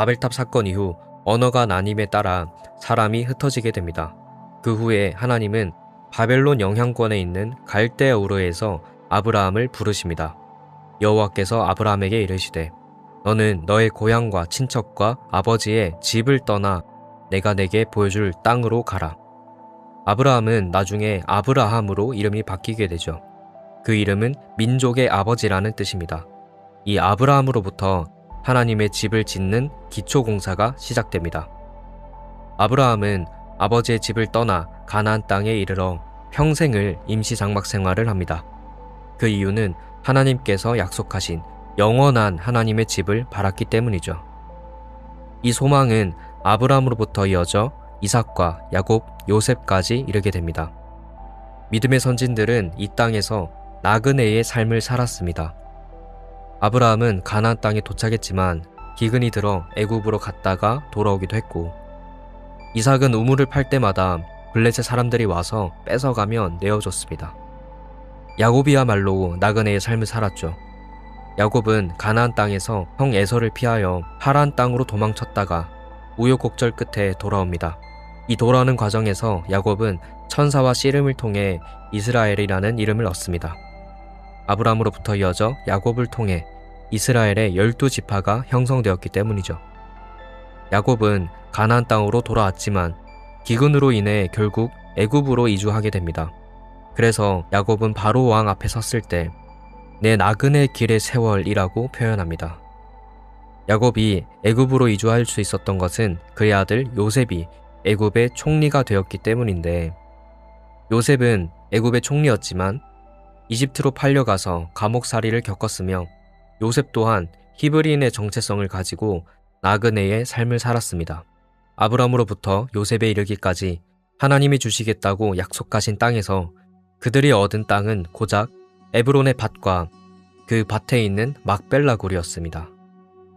바벨탑 사건 이후 언어가 나님에 따라 사람이 흩어지게 됩니다. 그 후에 하나님은 바벨론 영향권에 있는 갈대아 우르에서 아브라함을 부르십니다. 여호와께서 아브라함에게 이르시되 너는 너의 고향과 친척과 아버지의 집을 떠나 내가 내게 보여줄 땅으로 가라. 아브라함은 나중에 아브라함으로 이름이 바뀌게 되죠. 그 이름은 민족의 아버지라는 뜻입니다. 이 아브라함으로부터 하나님의 집을 짓는 기초 공사가 시작됩니다. 아브라함은 아버지의 집을 떠나 가나안 땅에 이르러 평생을 임시 장막 생활을 합니다. 그 이유는 하나님께서 약속하신 영원한 하나님의 집을 바랐기 때문이죠. 이 소망은 아브라함으로부터 이어져 이삭과 야곱, 요셉까지 이르게 됩니다. 믿음의 선진들은 이 땅에서 나그네의 삶을 살았습니다. 아브라함은 가나안 땅에 도착했지만 기근이 들어 애굽으로 갔다가 돌아오기도 했고, 이삭은 우물을 팔 때마다 블레셋 사람들이 와서 뺏어가면 내어줬습니다. 야곱이야말로 나그네의 삶을 살았죠. 야곱은 가나안 땅에서 형 에서를 피하여 하란 땅으로 도망쳤다가 우여곡절 끝에 돌아옵니다. 이 돌아오는 과정에서 야곱은 천사와 씨름을 통해 이스라엘이라는 이름을 얻습니다. 아브라함으로부터 이어져 야곱을 통해 이스라엘의 12지파가 형성되었기 때문이죠. 야곱은 가나안 땅으로 돌아왔지만 기근으로 인해 결국 애굽으로 이주하게 됩니다. 그래서 야곱은 바로 왕 앞에 섰을 때 내 나그네 길의 세월이라고 표현합니다. 야곱이 애굽으로 이주할 수 있었던 것은 그의 아들 요셉이 애굽의 총리가 되었기 때문인데, 요셉은 애굽의 총리였지만 이집트로 팔려가서 감옥살이를 겪었으며 요셉 또한 히브리인의 정체성을 가지고 나그네의 삶을 살았습니다. 아브라함으로부터 요셉에 이르기까지 하나님이 주시겠다고 약속하신 땅에서 그들이 얻은 땅은 고작 에브론의 밭과 그 밭에 있는 막벨라 굴이었습니다.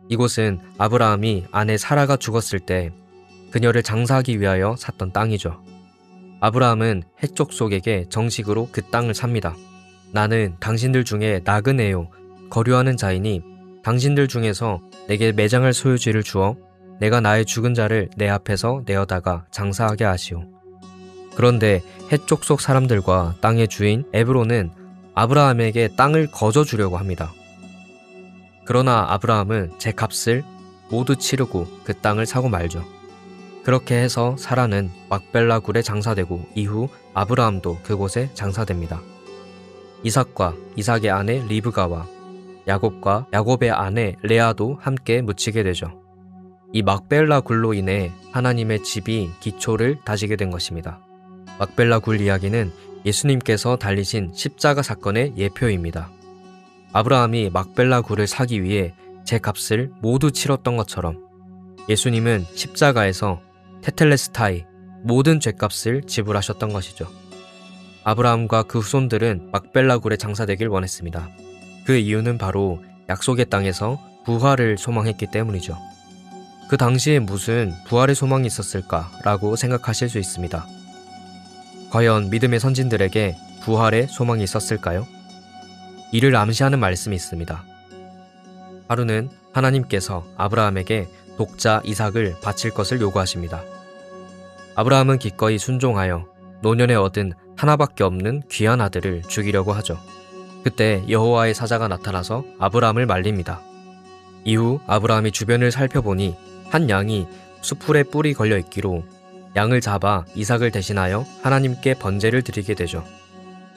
이곳은 아브라함이 아내 사라가 죽었을 때 그녀를 장사하기 위하여 샀던 땅이죠. 아브라함은 헷족속에게 정식으로 그 땅을 삽니다. 나는 당신들 중에 나그네요, 거류하는 자이니 당신들 중에서 내게 매장할 소유지를 주어 내가 나의 죽은 자를 내 앞에서 내어다가 장사하게 하시오. 그런데 헷족속 사람들과 땅의 주인 에브론은 아브라함에게 땅을 거저 주려고 합니다. 그러나 아브라함은 제 값을 모두 치르고 그 땅을 사고 말죠. 그렇게 해서 사라는 막벨라 굴에 장사되고 이후 아브라함도 그곳에 장사됩니다. 이삭과 이삭의 아내 리브가와 야곱과 야곱의 아내 레아도 함께 묻히게 되죠. 이 막벨라 굴로 인해 하나님의 집이 기초를 다지게 된 것입니다. 막벨라 굴 이야기는 예수님께서 달리신 십자가 사건의 예표입니다. 아브라함이 막벨라 굴을 사기 위해 제 값을 모두 치렀던 것처럼 예수님은 십자가에서 테텔레스타이, 모든 죄값을 지불하셨던 것이죠. 아브라함과 그 후손들은 막벨라 굴에 장사되길 원했습니다. 그 이유는 바로 약속의 땅에서 부활을 소망했기 때문이죠. 그 당시에 무슨 부활의 소망이 있었을까라고 생각하실 수 있습니다. 과연 믿음의 선진들에게 부활의 소망이 있었을까요? 이를 암시하는 말씀이 있습니다. 하루는 하나님께서 아브라함에게 독자 이삭을 바칠 것을 요구하십니다. 아브라함은 기꺼이 순종하여 노년에 얻은 하나밖에 없는 귀한 아들을 죽이려고 하죠. 그때 여호와의 사자가 나타나서 아브라함을 말립니다. 이후 아브라함이 주변을 살펴보니 한 양이 수풀에 뿔이 걸려 있기로 양을 잡아 이삭을 대신하여 하나님께 번제를 드리게 되죠.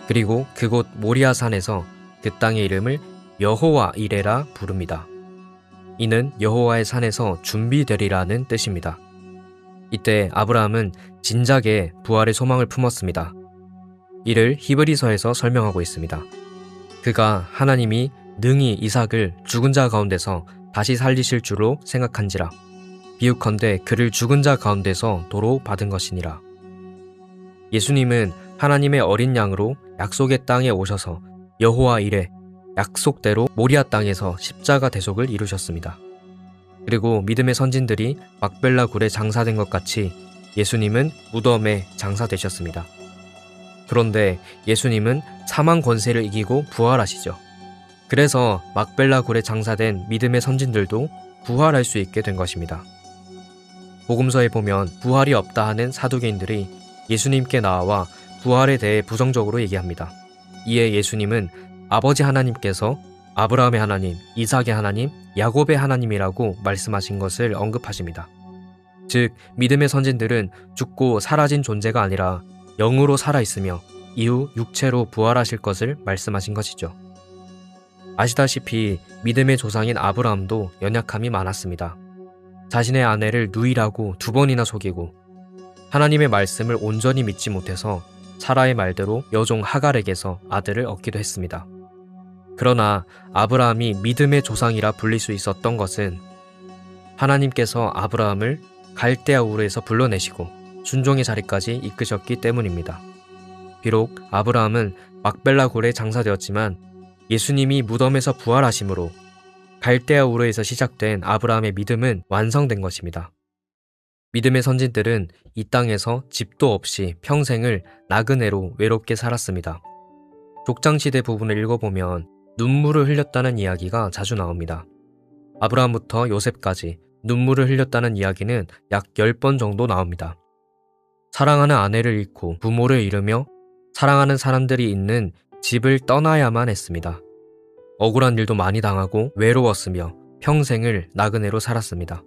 그리고 그곳 모리아산에서 그 땅의 이름을 여호와 이레라 부릅니다. 이는 여호와의 산에서 준비되리라는 뜻입니다. 이때 아브라함은 진작에 부활의 소망을 품었습니다. 이를 히브리서에서 설명하고 있습니다. 그가 하나님이 능히 이삭을 죽은 자 가운데서 다시 살리실 줄로 생각한지라. 비유컨대 그를 죽은 자 가운데서 도로 받은 것이니라. 예수님은 하나님의 어린 양으로 약속의 땅에 오셔서 여호와 이레, 약속대로 모리아 땅에서 십자가 대속을 이루셨습니다. 그리고 믿음의 선진들이 막벨라 굴에 장사된 것 같이 예수님은 무덤에 장사되셨습니다. 그런데 예수님은 사망 권세를 이기고 부활하시죠. 그래서 막벨라 굴에 장사된 믿음의 선진들도 부활할 수 있게 된 것입니다. 복음서에 보면 부활이 없다 하는 사두개인들이 예수님께 나와 부활에 대해 부정적으로 얘기합니다. 이에 예수님은 아버지 하나님께서 아브라함의 하나님, 이삭의 하나님, 야곱의 하나님이라고 말씀하신 것을 언급하십니다. 즉, 믿음의 선진들은 죽고 사라진 존재가 아니라 영으로 살아있으며 이후 육체로 부활하실 것을 말씀하신 것이죠. 아시다시피 믿음의 조상인 아브라함도 연약함이 많았습니다. 자신의 아내를 누이라고 2번이나 속이고 하나님의 말씀을 온전히 믿지 못해서 사라의 말대로 여종 하갈에게서 아들을 얻기도 했습니다. 그러나 아브라함이 믿음의 조상이라 불릴 수 있었던 것은 하나님께서 아브라함을 갈대아 우르에서 불러내시고 순종의 자리까지 이끄셨기 때문입니다. 비록 아브라함은 막벨라 굴에 장사되었지만 예수님이 무덤에서 부활하심으로 갈대아 우르에서 시작된 아브라함의 믿음은 완성된 것입니다. 믿음의 선진들은 이 땅에서 집도 없이 평생을 나그네로 외롭게 살았습니다. 족장시대 부분을 읽어보면 눈물을 흘렸다는 이야기가 자주 나옵니다. 아브라함부터 요셉까지 눈물을 흘렸다는 이야기는 약 10번 정도 나옵니다. 사랑하는 아내를 잃고 부모를 잃으며 사랑하는 사람들이 있는 집을 떠나야만 했습니다. 억울한 일도 많이 당하고 외로웠으며 평생을 나그네로 살았습니다.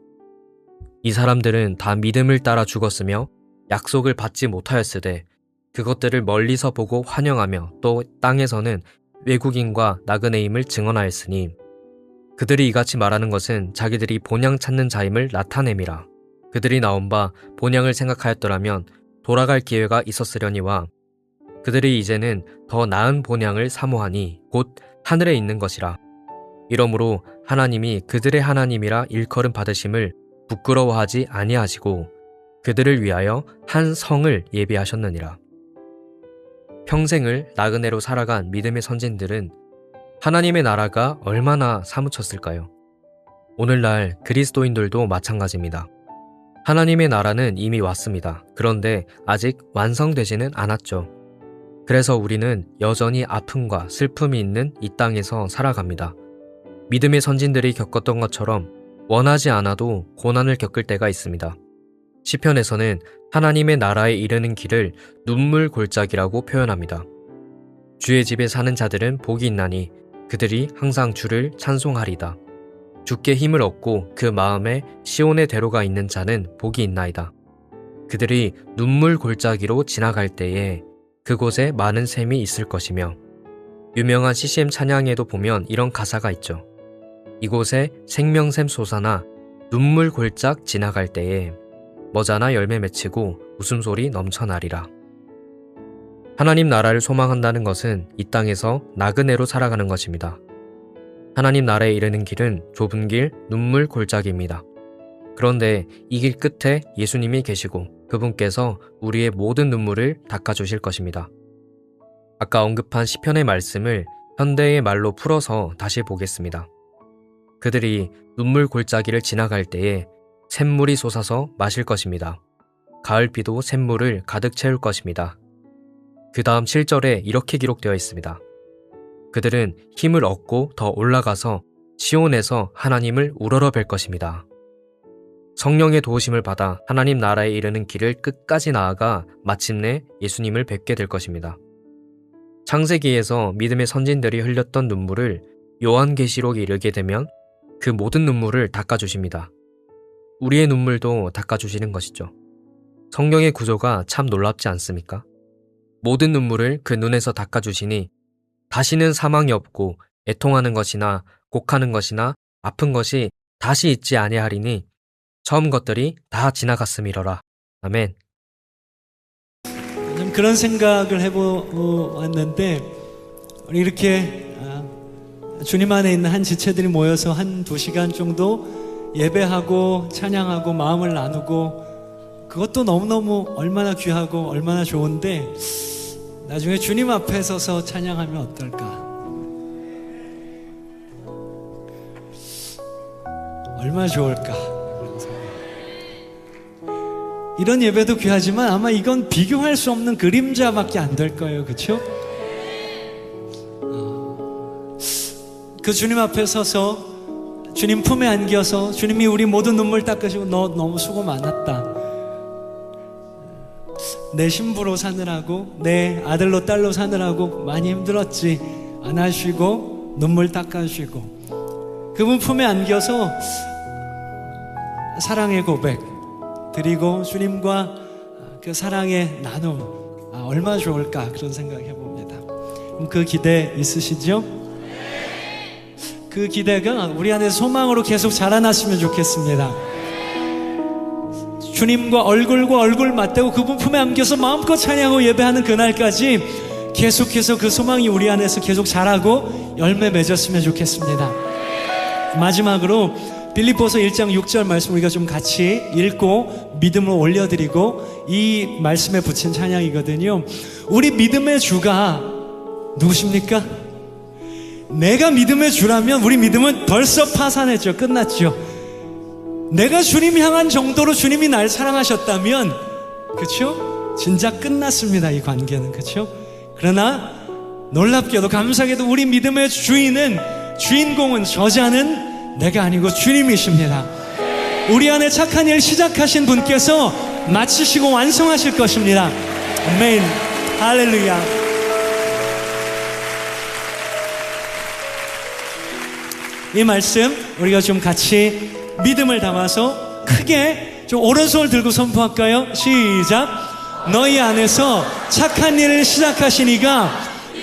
이 사람들은 다 믿음을 따라 죽었으며 약속을 받지 못하였으되 그것들을 멀리서 보고 환영하며 또 땅에서는 외국인과 나그네임을 증언하였으니 그들이 이같이 말하는 것은 자기들이 본향 찾는 자임을 나타냄이라. 그들이 나온 바 본향을 생각하였더라면 돌아갈 기회가 있었으려니와 그들이 이제는 더 나은 본향을 사모하니 곧 하늘에 있는 것이라. 이러므로 하나님이 그들의 하나님이라 일컬음 받으심을 부끄러워하지 아니하시고 그들을 위하여 한 성을 예비하셨느니라. 평생을 나그네로 살아간 믿음의 선진들은 하나님의 나라가 얼마나 사무쳤을까요? 오늘날 그리스도인들도 마찬가지입니다. 하나님의 나라는 이미 왔습니다. 그런데 아직 완성되지는 않았죠. 그래서 우리는 여전히 아픔과 슬픔이 있는 이 땅에서 살아갑니다. 믿음의 선진들이 겪었던 것처럼 원하지 않아도 고난을 겪을 때가 있습니다. 시편에서는 하나님의 나라에 이르는 길을 눈물 골짜기라고 표현합니다. 주의 집에 사는 자들은 복이 있나니 그들이 항상 주를 찬송하리다. 주께 힘을 얻고 그 마음에 시온의 대로가 있는 자는 복이 있나이다. 그들이 눈물 골짜기로 지나갈 때에 그곳에 많은 샘이 있을 것이며 유명한 CCM 찬양에도 보면 이런 가사가 있죠. 이곳에 생명샘 솟아나 눈물 골짝 지나갈 때에 머자나 열매 맺히고 웃음소리 넘쳐나리라. 하나님 나라를 소망한다는 것은 이 땅에서 나그네로 살아가는 것입니다. 하나님 나라에 이르는 길은 좁은 길, 눈물 골짜기입니다. 그런데 이 길 끝에 예수님이 계시고 그분께서 우리의 모든 눈물을 닦아주실 것입니다. 아까 언급한 시편의 말씀을 현대의 말로 풀어서 다시 보겠습니다. 그들이 눈물 골짜기를 지나갈 때에 샘물이 솟아서 마실 것입니다. 가을비도 샘물을 가득 채울 것입니다. 그 다음 7절에 이렇게 기록되어 있습니다. 그들은 힘을 얻고 더 올라가서 시온에서 하나님을 우러러뵐 것입니다. 성령의 도우심을 받아 하나님 나라에 이르는 길을 끝까지 나아가 마침내 예수님을 뵙게 될 것입니다. 창세기에서 믿음의 선진들이 흘렸던 눈물을 요한계시록에 이르게 되면 그 모든 눈물을 닦아주십니다. 우리의 눈물도 닦아주시는 것이죠. 성경의 구조가 참 놀랍지 않습니까? 모든 눈물을 그 눈에서 닦아주시니 다시는 사망이 없고 애통하는 것이나 곡하는 것이나 아픈 것이 다시 있지 아니하리니 처음 것들이 다 지나갔음이러라. 아멘. 좀 그런 생각을 해보았는데 우리 이렇게 주님 안에 있는 한 지체들이 모여서 한 2시간 정도 예배하고 찬양하고 마음을 나누고 그것도 너무너무 얼마나 귀하고 얼마나 좋은데 나중에 주님 앞에 서서 찬양하면 어떨까? 얼마나 좋을까? 이런 예배도 귀하지만 아마 이건 비교할 수 없는 그림자밖에 안 될 거예요. 그렇죠? 그 주님 앞에 서서 주님 품에 안겨서 주님이 우리 모든 눈물 닦으시고 너 너무 수고 많았다. 내 신부로 사느라고 내 아들로 딸로 사느라고 많이 힘들었지. 안아주시고 눈물 닦아주시고 그분 품에 안겨서 사랑의 고백 드리고 주님과 그 사랑의 나눔 얼마나 좋을까 그런 생각 해봅니다. 그 기대 있으시죠? 그 기대가 우리 안에 소망으로 계속 자라났으면 좋겠습니다. 주님과 얼굴과 얼굴 맞대고 그분 품에 안겨서 마음껏 찬양하고 예배하는 그날까지 계속해서 그 소망이 우리 안에서 계속 자라고 열매 맺었으면 좋겠습니다. 마지막으로 빌립보서 1장 6절 말씀 우리가 좀 같이 읽고 믿음을 올려드리고 이 말씀에 붙인 찬양이거든요. 우리 믿음의 주가 누구십니까? 내가 믿음의 주라면 우리 믿음은 벌써 파산했죠. 끝났죠. 내가 주님 향한 정도로 주님이 날 사랑하셨다면 그렇죠? 진작 끝났습니다. 이 관계는 그렇죠? 그러나 놀랍게도 감사하게도 우리 믿음의 주인공은 저자는 내가 아니고 주님이십니다. 우리 안에 착한 일 시작하신 분께서 마치시고 완성하실 것입니다. 아멘. 할렐루야. 이 말씀 우리가 좀 같이 믿음을 담아서 크게 좀 오른손을 들고 선포할까요? 시작. 너희 안에서 착한 일을 시작하신 이가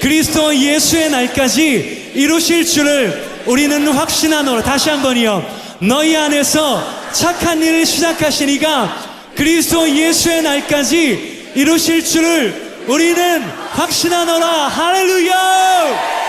그리스도 예수의 날까지 이루실 줄을 우리는 확신하노라. 다시 한번요. 너희 안에서 착한 일을 시작하신 이가 그리스도 예수의 날까지 이루실 줄을 우리는 확신하노라. 할렐루야.